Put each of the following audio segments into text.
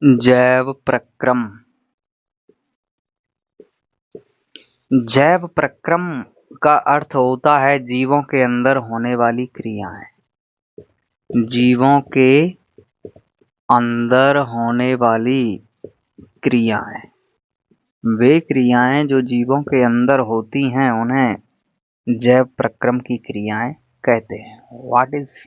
जैव प्रक्रम। जैव प्रक्रम का अर्थ होता है जीवों के अंदर होने वाली क्रियाएं। जीवों के अंदर होने वाली क्रियाएं, वे क्रियाएं जो जीवों के अंदर होती हैं उन्हें जैव प्रक्रम की क्रियाएं कहते हैं। What is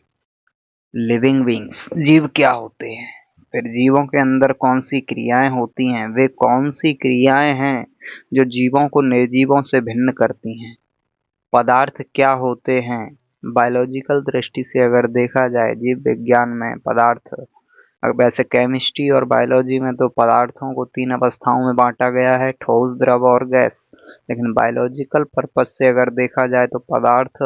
living beings? जीव क्या होते हैं, फिर जीवों के अंदर कौन सी क्रियाएं होती हैं, वे कौन सी क्रियाएं हैं जो जीवों को निर्जीवों से भिन्न करती हैं, पदार्थ क्या होते हैं। बायोलॉजिकल दृष्टि से अगर देखा जाए जीव विज्ञान में पदार्थ, वैसे केमिस्ट्री और बायोलॉजी में तो पदार्थों को 3 अवस्थाओं में बांटा गया है, ठोस, द्रव और गैस। लेकिन बायोलॉजिकल पर्पज से अगर देखा जाए तो पदार्थ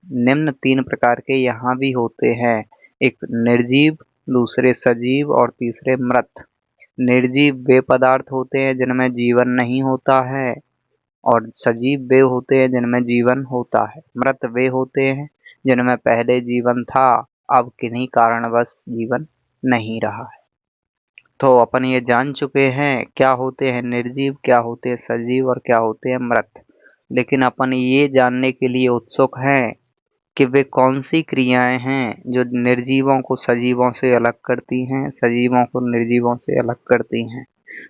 निम्न 3 प्रकार के यहाँ भी होते हैं। एक निर्जीव, दूसरे सजीव और तीसरे मृत। निर्जीव वे पदार्थ होते हैं जिनमें जीवन नहीं होता है, और सजीव वे होते हैं जिनमें जीवन होता है। मृत वे होते हैं जिनमें पहले जीवन था, अब किन्हीं कारणवश जीवन नहीं रहा है। तो अपन ये जान चुके हैं क्या होते हैं निर्जीव, क्या होते हैं सजीव और क्या होते हैं मृत। लेकिन अपन ये जानने के लिए उत्सुक हैं कि वे कौन सी क्रियाएं हैं जो निर्जीवों को सजीवों से अलग करती हैं, सजीवों को निर्जीवों से अलग करती हैं।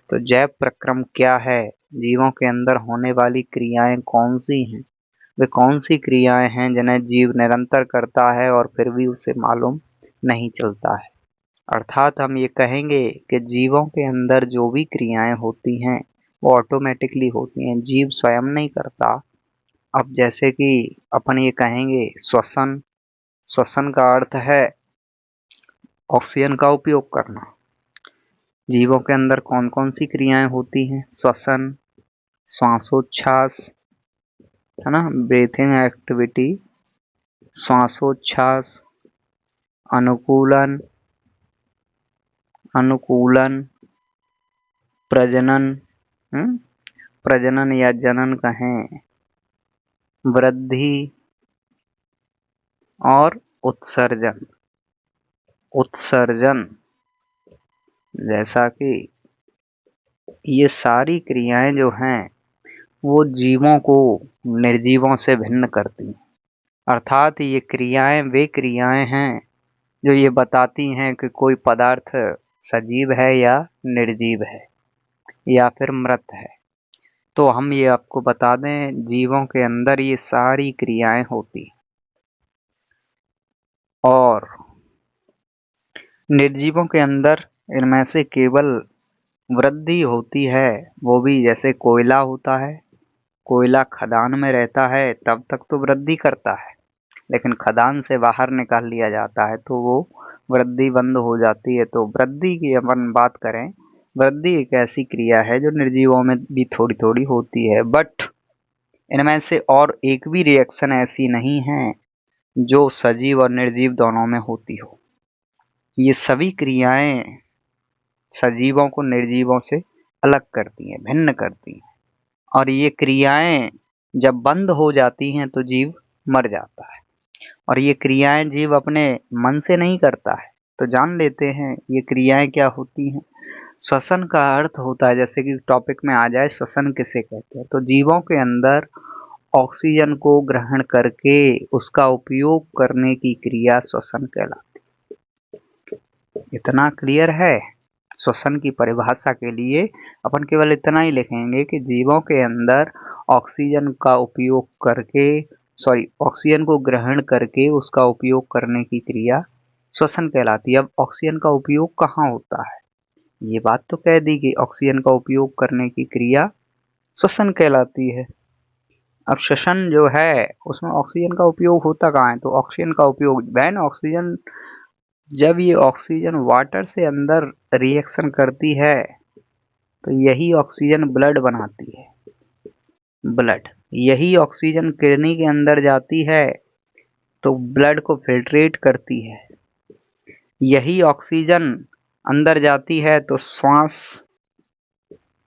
तो जैव प्रक्रम क्या है, जीवों के अंदर होने वाली क्रियाएं कौन सी हैं, वे कौन सी क्रियाएं हैं जिन्हें जीव निरंतर करता है और फिर भी उसे मालूम नहीं चलता है। अर्थात हम ये कहेंगे कि जीवों के अंदर जो भी क्रियाएं होती हैं वो ऑटोमेटिकली होती हैं, जीव स्वयं नहीं करता। अब जैसे कि अपन ये कहेंगे श्वसन। श्वसन का अर्थ है ऑक्सीजन का उपयोग करना। जीवों के अंदर कौन कौन सी क्रियाएं होती हैं? श्वसन, श्वासोच्छ्वास, है ना, ब्रीथिंग एक्टिविटी, श्वासोच्छ्वास, अनुकूलन, अनुकूलन, प्रजनन, प्रजनन या जनन कहें, वृद्धि और उत्सर्जन। उत्सर्जन जैसा कि ये सारी क्रियाएं जो हैं वो जीवों को निर्जीवों से भिन्न करती हैं। अर्थात ये क्रियाएं वे क्रियाएं हैं जो ये बताती हैं कि कोई पदार्थ सजीव है या निर्जीव है या फिर मृत है। तो हम ये आपको बता दें, जीवों के अंदर ये सारी क्रियाएं होती हैं और निर्जीवों के अंदर इनमें से केवल वृद्धि होती है। वो भी जैसे कोयला होता है, कोयला खदान में रहता है तब तक तो वृद्धि करता है, लेकिन खदान से बाहर निकाल लिया जाता है तो वो वृद्धि बंद हो जाती है। तो वृद्धि की अपन बात करें, वृद्धि एक ऐसी क्रिया है जो निर्जीवों में भी थोड़ी थोड़ी होती है, बट इनमें से और एक भी रिएक्शन ऐसी नहीं है जो सजीव और निर्जीव दोनों में होती हो। ये सभी क्रियाएं सजीवों को निर्जीवों से अलग करती हैं, भिन्न करती हैं, और ये क्रियाएं जब बंद हो जाती हैं तो जीव मर जाता है। और ये क्रियाएं जीव अपने मन से नहीं करता है। तो जान लेते हैं ये क्रियाएं क्या होती हैं। श्वसन का अर्थ होता है, जैसे कि टॉपिक में आ जाए, श्वसन किसे कहते हैं, तो जीवों के अंदर ऑक्सीजन को ग्रहण करके उसका उपयोग करने की क्रिया श्वसन कहलाती है। इतना क्लियर है? श्वसन की परिभाषा के लिए अपन केवल इतना ही लिखेंगे कि जीवों के अंदर ऑक्सीजन का उपयोग करके, ऑक्सीजन को ग्रहण करके उसका उपयोग करने की क्रिया श्वसन कहलाती है। अब ऑक्सीजन का उपयोग कहाँ होता है, ये बात तो कह दी कि ऑक्सीजन का उपयोग करने की क्रिया श्वसन कहलाती है। अब श्वसन जो है उसमें ऑक्सीजन का उपयोग होता कहाँ है, तो ऑक्सीजन का उपयोग वैन ऑक्सीजन, जब ये ऑक्सीजन वाटर से अंदर रिएक्शन करती है तो यही ऑक्सीजन ब्लड बनाती है। ब्लड, यही ऑक्सीजन किडनी के अंदर जाती है तो ब्लड को फिल्ट्रेट करती है। यही ऑक्सीजन अंदर जाती है तो श्वास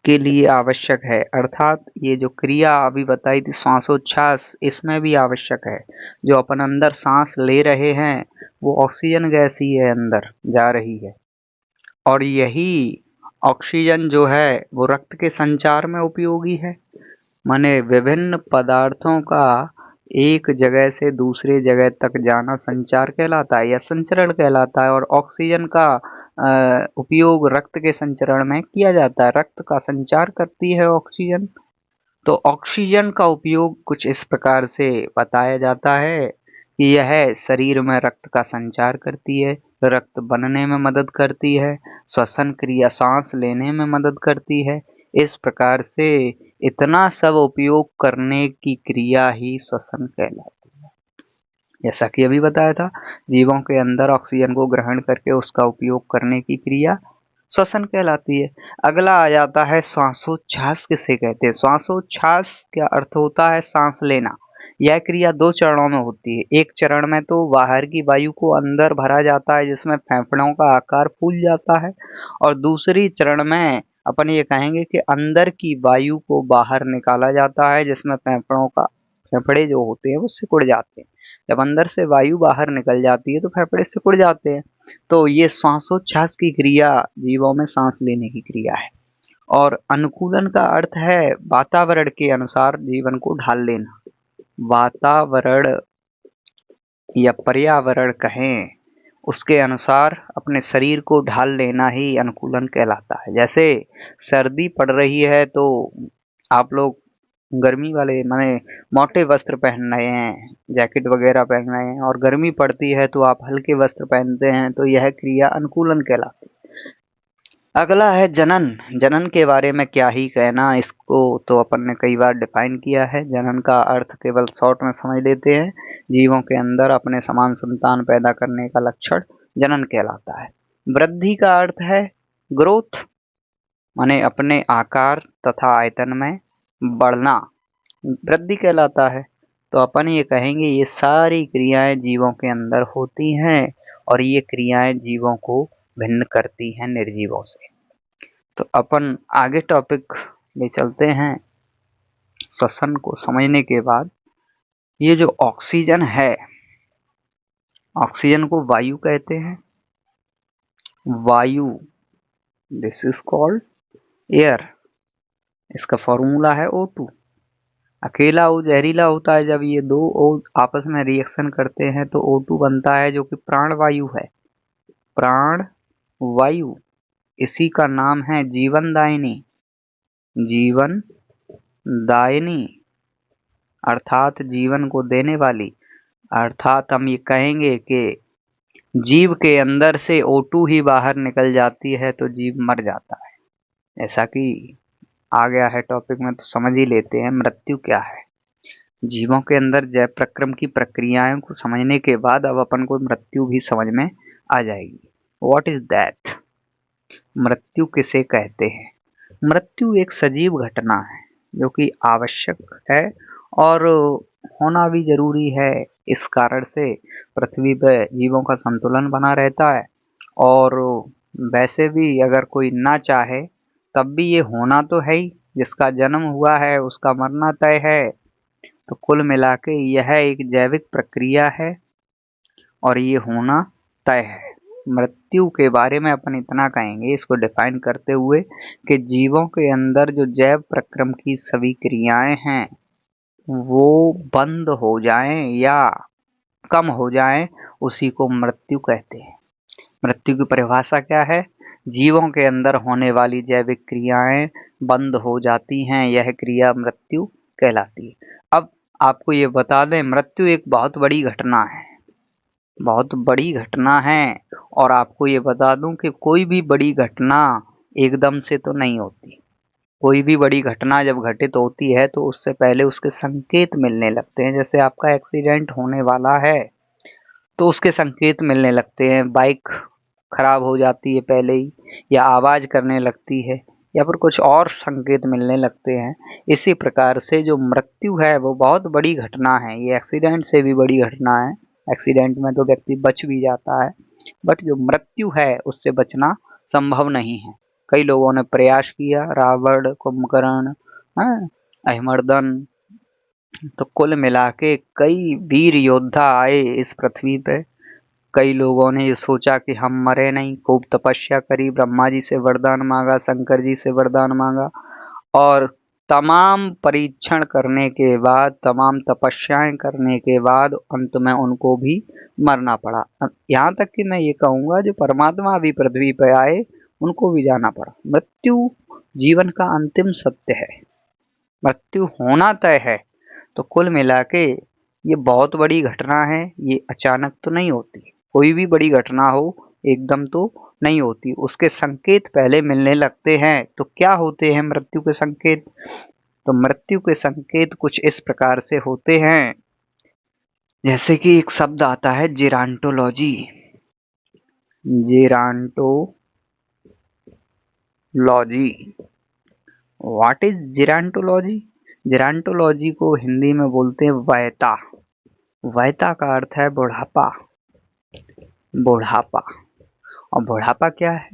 के लिए आवश्यक है। अर्थात ये जो क्रिया अभी बताई थी श्वासोच्छ्वास, इसमें भी आवश्यक है। जो अपन अंदर सांस ले रहे हैं वो ऑक्सीजन गैस ही है, अंदर जा रही है। और यही ऑक्सीजन जो है वो रक्त के संचार में उपयोगी है। माने विभिन्न पदार्थों का एक जगह से दूसरे जगह तक जाना संचार कहलाता है या संचरण कहलाता है। और ऑक्सीजन का उपयोग रक्त के संचरण में किया जाता है। रक्त का संचार करती है ऑक्सीजन। तो ऑक्सीजन का उपयोग कुछ इस प्रकार से बताया जाता है कि यह शरीर में रक्त का संचार करती है, रक्त बनने में मदद करती है, श्वसन क्रिया सांस लेने में मदद करती है। इस प्रकार से इतना सब उपयोग करने की क्रिया ही श्वसन कहलाती है। जैसा कि अभी बताया था, जीवों के अंदर ऑक्सीजन को ग्रहण करके उसका उपयोग करने की क्रिया श्वसन कहलाती है। अगला आ जाता है श्वासोच्छ्वास किसे कहते हैं। श्वासोच्छ्वास का अर्थ होता है सांस लेना। यह क्रिया दो चरणों में होती है। एक चरण में तो बाहर की वायु को अंदर भरा जाता है जिसमें फेफड़ों का आकार फूल जाता है, और दूसरी चरण में अपन ये कहेंगे कि अंदर की वायु को बाहर निकाला जाता है जिसमें फेफड़े जो होते हैं वो सिकुड़ जाते हैं। जब अंदर से वायु बाहर निकल जाती है तो फेफड़े सिकुड़ जाते हैं। तो ये श्वासोच्छ्वास की क्रिया जीवों में सांस लेने की क्रिया है। और अनुकूलन का अर्थ है वातावरण के अनुसार जीवन को ढाल लेना। वातावरण या पर्यावरण कहें, उसके अनुसार अपने शरीर को ढाल लेना ही अनुकूलन कहलाता है। जैसे सर्दी पड़ रही है तो आप लोग गर्मी वाले माने मोटे वस्त्र पहन रहे हैं, जैकेट वगैरह पहन रहे हैं, और गर्मी पड़ती है तो आप हल्के वस्त्र पहनते हैं, तो यह क्रिया अनुकूलन कहलाती है। अगला है जनन। जनन के बारे में क्या ही कहना, इसको तो अपन ने कई बार डिफाइन किया है। जनन का अर्थ केवल शॉर्ट में समझ लेते हैं। जीवों के अंदर अपने समान संतान पैदा करने का लक्षण जनन कहलाता है। वृद्धि का अर्थ है ग्रोथ, माने अपने आकार तथा आयतन में बढ़ना वृद्धि कहलाता है। तो अपन ये कहेंगे ये सारी क्रियाएं जीवों के अंदर होती हैं, और ये क्रियाएं जीवों को भिन्न करती हैं निर्जीवों से। तो अपन आगे टॉपिक ले चलते हैं। श्वसन को समझने के बाद, ये जो ऑक्सीजन है, ऑक्सीजन को वायु कहते हैं। वायु, दिस इज कॉल्ड एयर। इसका फॉर्मूला है O2। अकेला O जहरीला होता है। जब ये दो O आपस में रिएक्शन करते हैं तो O2 बनता है, जो कि प्राण वायु है। प्राण वायु, इसी का नाम है जीवन दायिनी। जीवन दायिनी अर्थात जीवन को देने वाली। अर्थात हम ये कहेंगे कि जीव के अंदर से O2 ही बाहर निकल जाती है तो जीव मर जाता है। ऐसा कि आ गया है टॉपिक में तो समझ ही लेते हैं मृत्यु क्या है। जीवों के अंदर जैव प्रक्रम की प्रक्रियाओं को समझने के बाद अब अपन को मृत्यु भी समझ में आ जाएगी। What is that? मृत्यु किसे कहते हैं? मृत्यु एक सजीव घटना है जो कि आवश्यक है और होना भी जरूरी है। इस कारण से पृथ्वी पर जीवों का संतुलन बना रहता है। और वैसे भी अगर कोई ना चाहे तब भी ये होना तो है ही। जिसका जन्म हुआ है उसका मरना तय है। तो कुल मिला के यह एक जैविक प्रक्रिया है और ये होना तय है। मृत्यु के बारे में अपन इतना कहेंगे इसको डिफाइन करते हुए कि जीवों के अंदर जो जैव प्रक्रम की सभी क्रियाएं हैं वो बंद हो जाएं या कम हो जाएं, उसी को मृत्यु कहते हैं। मृत्यु की परिभाषा क्या है? जीवों के अंदर होने वाली जैविक क्रियाएं बंद हो जाती हैं, यह क्रिया मृत्यु कहलाती है। अब आपको ये बता दें, मृत्यु एक बहुत बड़ी घटना है, बहुत बड़ी घटना है। और आपको ये बता दूं कि कोई भी बड़ी घटना एकदम से तो नहीं होती। कोई भी बड़ी घटना जब घटित होती है तो उससे पहले उसके संकेत मिलने लगते हैं। जैसे आपका एक्सीडेंट होने वाला है तो उसके संकेत मिलने लगते हैं। बाइक खराब हो जाती है पहले ही, या आवाज करने लगती है, या फिर कुछ और संकेत मिलने लगते हैं। इसी प्रकार से जो मृत्यु है वो बहुत बड़ी घटना है। ये एक्सीडेंट से भी बड़ी घटना है। एक्सीडेंट में तो व्यक्ति बच भी जाता है, बट जो मृत्यु है उससे बचना संभव नहीं है। कई लोगों ने प्रयास किया, रावण, कुंभकर्ण, अहिमर्दन, तो कुल मिला के कई वीर योद्धा आए इस पृथ्वी पे, कई लोगों ने ये सोचा कि हम मरे नहीं, खूब तपस्या करी, ब्रह्मा जी से वरदान मांगा, शंकर जी से वरदान मांगा और तमाम परीक्षण करने के बाद, तमाम तपस्याएं करने के बाद अंत में उनको भी मरना पड़ा। यहाँ तक कि मैं ये कहूँगा जो परमात्मा अभी पृथ्वी पर आए उनको भी जाना पड़ा। मृत्यु जीवन का अंतिम सत्य है, मृत्यु होना तय है। तो कुल मिला के ये बहुत बड़ी घटना है, ये अचानक तो नहीं होती। कोई भी बड़ी घटना हो एकदम तो नहीं होती, उसके संकेत पहले मिलने लगते हैं। तो क्या होते हैं मृत्यु के संकेत? तो मृत्यु के संकेत कुछ इस प्रकार से होते हैं, जैसे कि एक शब्द आता है जेरांटोलॉजी। जेरांटोलॉजी, व्हाट इज जेरांटोलॉजी? जेरांटोलॉजी को हिंदी में बोलते हैं वैता। वैता का अर्थ है बुढ़ापा। बुढ़ापा, और बुढ़ापा क्या है?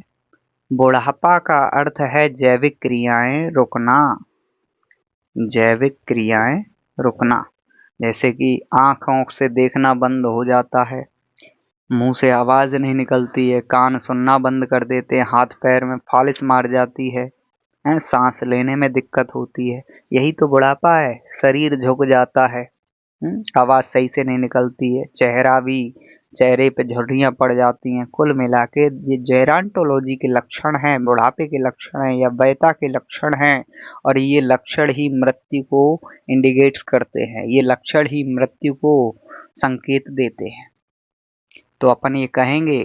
बुढ़ापा का अर्थ है जैविक क्रियाएं रुकना। जैविक क्रियाएं रुकना, जैसे कि आँखों से देखना बंद हो जाता है, मुंह से आवाज नहीं निकलती है, कान सुनना बंद कर देते हैं, हाथ पैर में फालिश मार जाती है, सांस लेने में दिक्कत होती है। यही तो बुढ़ापा है। शरीर झुक जाता है, आवाज सही से नहीं निकलती है, चेहरे पे झुर्रियां पड़ जाती हैं। कुल मिला के ये जेरांटोलॉजी के लक्षण हैं, बुढ़ापे के लक्षण हैं या वैता के लक्षण हैं। और ये लक्षण ही मृत्यु को इंडिकेट्स करते हैं, ये लक्षण ही मृत्यु को संकेत देते हैं। तो अपन ये कहेंगे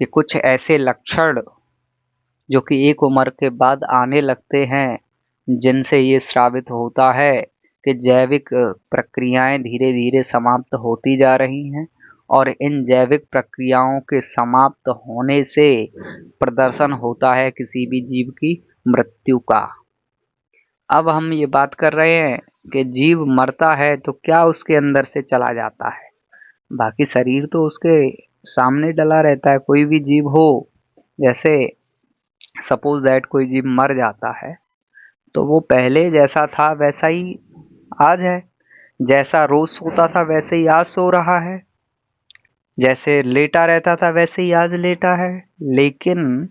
कि कुछ ऐसे लक्षण जो कि एक उम्र के बाद आने लगते हैं, जिनसे ये साबित होता है कि जैविक प्रक्रियाएं धीरे धीरे समाप्त होती जा रही हैं और इन जैविक प्रक्रियाओं के समाप्त होने से प्रदर्शन होता है किसी भी जीव की मृत्यु का। अब हम ये बात कर रहे हैं कि जीव मरता है तो क्या उसके अंदर से चला जाता है? बाकी शरीर तो उसके सामने डला रहता है। कोई भी जीव हो, जैसे सपोज दैट कोई जीव मर जाता है तो वो पहले जैसा था वैसा ही आज है, जैसा रोज सोता था वैसे ही आज सो रहा है, जैसे लेटा रहता था वैसे ही आज लेटा है। लेकिन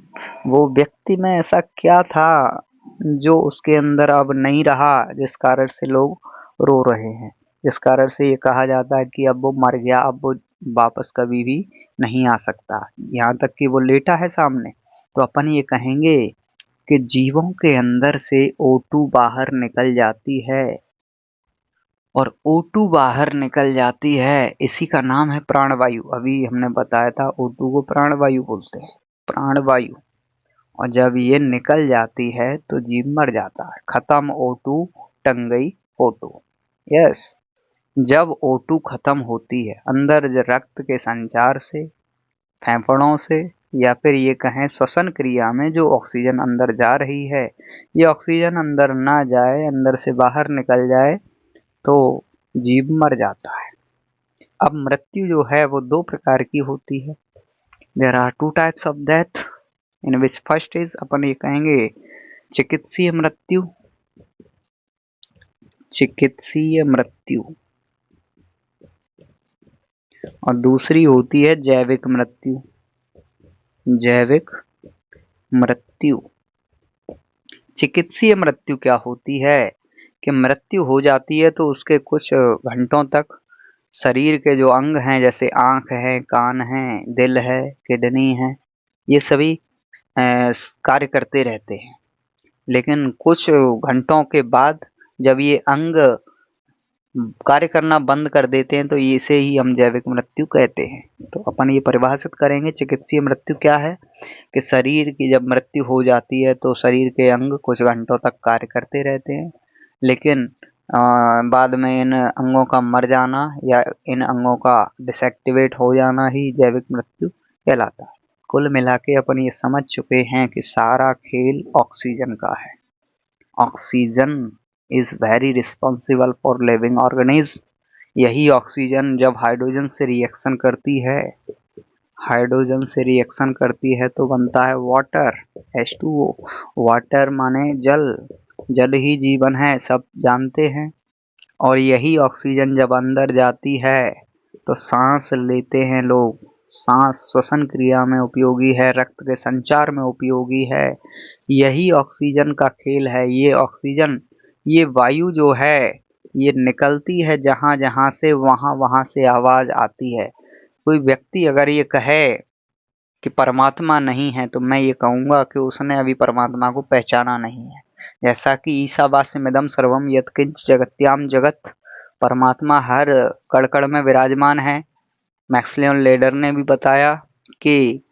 वो व्यक्ति में ऐसा क्या था जो उसके अंदर अब नहीं रहा, जिस कारण से लोग रो रहे हैं, जिस कारण से ये कहा जाता है कि अब वो मर गया, अब वो वापस कभी भी नहीं आ सकता, यहाँ तक कि वो लेटा है सामने। तो अपन ये कहेंगे कि जीवों के अंदर से O2 बाहर निकल जाती है, और O2 बाहर निकल जाती है, इसी का नाम है प्राणवायु। अभी हमने बताया था O2 को प्राणवायु बोलते हैं, प्राणवायु। और जब ये निकल जाती है तो जीव मर जाता है, खत्म O2, टंग गई फोटो। यस, जब O2 खत्म होती है अंदर रक्त के संचार से, फेफड़ों से, या फिर ये कहें श्वसन क्रिया में जो ऑक्सीजन अंदर जा रही है, ये ऑक्सीजन अंदर ना जाए, अंदर से बाहर निकल जाए तो जीव मर जाता है। अब मृत्यु जो है वो दो प्रकार की होती है। There are two types of death in which first is, अपन ये कहेंगे चिकित्सीय मृत्यु, चिकित्सीय मृत्यु, और दूसरी होती है जैविक मृत्यु, जैविक मृत्यु। चिकित्सीय मृत्यु क्या होती है कि मृत्यु हो जाती है तो उसके कुछ घंटों तक शरीर के जो अंग हैं, जैसे आंख है, कान है, दिल है, किडनी है, ये सभी कार्य करते रहते हैं। लेकिन कुछ घंटों के बाद जब ये अंग कार्य करना बंद कर देते हैं तो इसे ही हम जैविक मृत्यु कहते हैं। तो अपन ये परिभाषित करेंगे चिकित्सीय मृत्यु क्या है कि शरीर की जब मृत्यु हो जाती है तो शरीर के अंग कुछ घंटों तक कार्य करते रहते हैं, लेकिन बाद में इन अंगों का मर जाना या इन अंगों का डिसएक्टिवेट हो जाना ही जैविक मृत्यु कहलाता है। कुल मिला के अपन ये समझ चुके हैं कि सारा खेल ऑक्सीजन का है। Oxygen is very responsible for living organism. यही ऑक्सीजन जब हाइड्रोजन से रिएक्शन करती है, हाइड्रोजन से रिएक्शन करती है तो बनता है वाटर, H2O। वाटर माने जल, जल ही जीवन है, सब जानते हैं। और यही ऑक्सीजन जब अंदर जाती है तो सांस लेते हैं लोग, सांस श्वसन क्रिया में उपयोगी है, रक्त के संचार में उपयोगी है। यही ऑक्सीजन का खेल है। ये ऑक्सीजन, ये वायु जो है, ये निकलती है जहां जहां से, वहां वहां से आवाज आती है। कोई व्यक्ति अगर ये कहे कि परमात्मा नहीं है, तो मैं ये कहूंगा कि उसने अभी परमात्मा को पहचाना नहीं है। जैसा कि ईशावास्यमिदं सर्वम यत्किंच जगत्याम जगत, परमात्मा हर कण कण में विराजमान है। मैक्सवेल लेडर ने भी बताया कि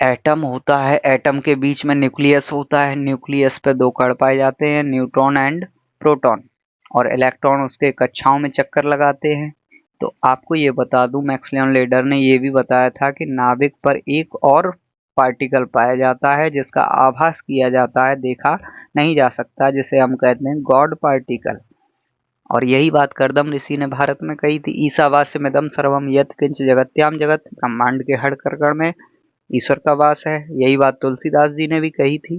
एटम होता है, एटम के बीच में न्यूक्लियस होता है, न्यूक्लियस पे दो कण पाए जाते हैं, न्यूट्रॉन एंड प्रोटॉन, और इलेक्ट्रॉन उसके कक्षाओं में चक्कर लगाते हैं। तो आपको ये बता दूं, मैक्सवेल लेडर ने ये भी बताया था कि नाभिक पर एक और पार्टिकल पाया जाता है जिसका आभास किया जाता है, देखा नहीं जा सकता, जिसे हम कहते हैं गॉड पार्टिकल। और यही बात कर्दम ऋषि ने भारत में कही थी, ईशावास्यमिदं सर्वम यत् किंच जगत्याम जगत, ब्रह्मांड के हर कण में ईश्वर का वास है। यही बात तुलसीदास जी ने भी कही थी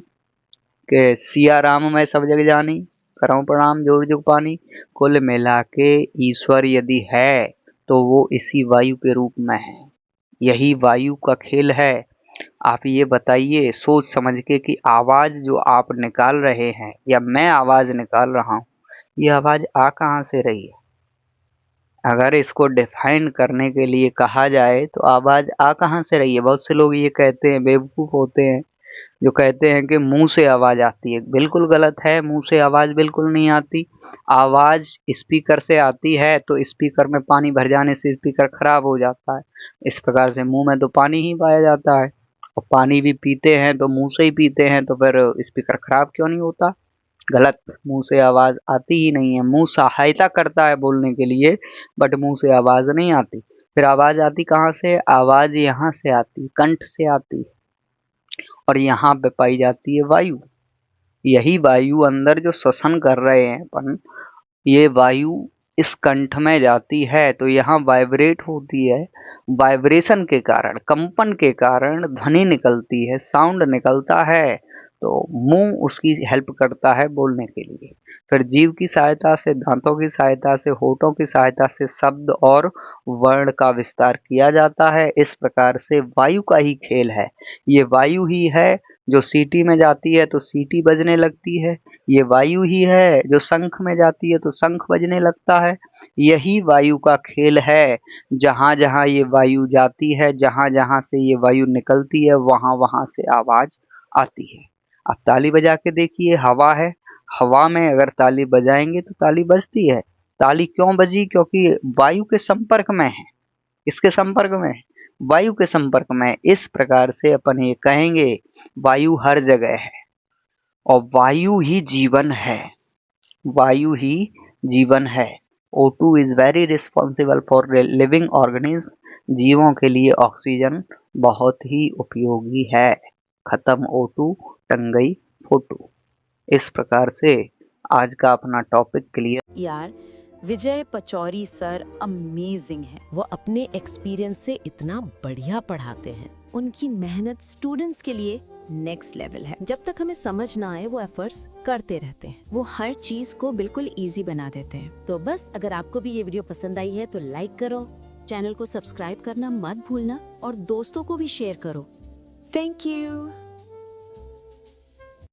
कि सिया राम मैं सब जग जानी, करऊं प्रणाम जोर जुग पानी। कुल मिला के ईश्वर यदि है तो वो इसी वायु के रूप में है। यही वायु का खेल है। आप ये बताइए सोच समझ के कि आवाज जो आप निकाल रहे हैं या मैं आवाज निकाल रहा हूँ, ये आवाज आ कहाँ से रही है? अगर इसको डिफाइन करने के लिए कहा जाए तो आवाज आ कहाँ से रही है? बहुत से लोग ये कहते हैं, बेवकूफ होते हैं, जो कहते हैं कि मुंह से आवाज आती है। बिल्कुल गलत है, मुंह से आवाज बिल्कुल नहीं आती। आवाज स्पीकर से आती है, तो स्पीकर में पानी भर जाने से स्पीकर खराब हो जाता है। इस प्रकार से मुंह में तो पानी ही पाया जाता है, और पानी भी पीते हैं तो मुंह से ही पीते हैं, तो फिर स्पीकर खराब क्यों नहीं होता? गलत, मुंह से आवाज आती ही नहीं है। मुंह सहायता करता है बोलने के लिए, बट मुंह से आवाज नहीं आती। फिर आवाज आती कहाँ से? आवाज यहाँ से आती, कंठ से आती, और यहाँ पे पाई जाती है वायु। यही वायु अंदर जो श्वसन कर रहे हैं अपन, ये वायु इस कंठ में जाती है तो यहाँ वाइब्रेट होती है। वाइब्रेशन के कारण, कंपन के कारण ध्वनि निकलती है, साउंड निकलता है। तो मुंह उसकी हेल्प करता है बोलने के लिए। फिर जीभ की सहायता से, दांतों की सहायता से, होठों की सहायता से शब्द और वर्ण का विस्तार किया जाता है। इस प्रकार से वायु का ही खेल है। ये वायु ही है जो सीटी में जाती है तो सीटी बजने लगती है। ये वायु ही है जो शंख में जाती है तो शंख बजने लगता है। यही वायु का खेल है। जहां जहां ये वायु जाती है, जहां जहां से ये वायु निकलती है, वहां वहां से आवाज आती है। आप ताली बजा के देखिए, हवा है, हवा में अगर ताली बजाएंगे तो ताली बजती है। ताली क्यों बजी? क्योंकि वायु के संपर्क में है। किसके संपर्क में? वायु के संपर्क में। इस प्रकार से अपन ये कहेंगे, वायु हर जगह है और वायु ही जीवन है। वायु ही जीवन है। O2 is very responsible for living organism. जीवों के लिए ऑक्सीजन बहुत ही उपयोगी है। खत्म O2, टंग गई फोटो। इस प्रकार से आज का अपना टॉपिक क्लियर। यार, विजय पचौरी सर अमेजिंग हैं। वो अपने एक्सपीरियंस से इतना बढ़िया पढ़ाते हैं। उनकी मेहनत स्टूडेंट्स के लिए नेक्स्ट लेवल है। जब तक हमें समझ ना आए वो एफर्ट्स करते रहते हैं। वो हर चीज को बिल्कुल इजी बना देते हैं। तो बस अगर आपको भी ये वीडियो पसंद आई है तो लाइक करो, चैनल को सब्सक्राइब करना मत भूलना और दोस्तों को भी शेयर करो। Thank you.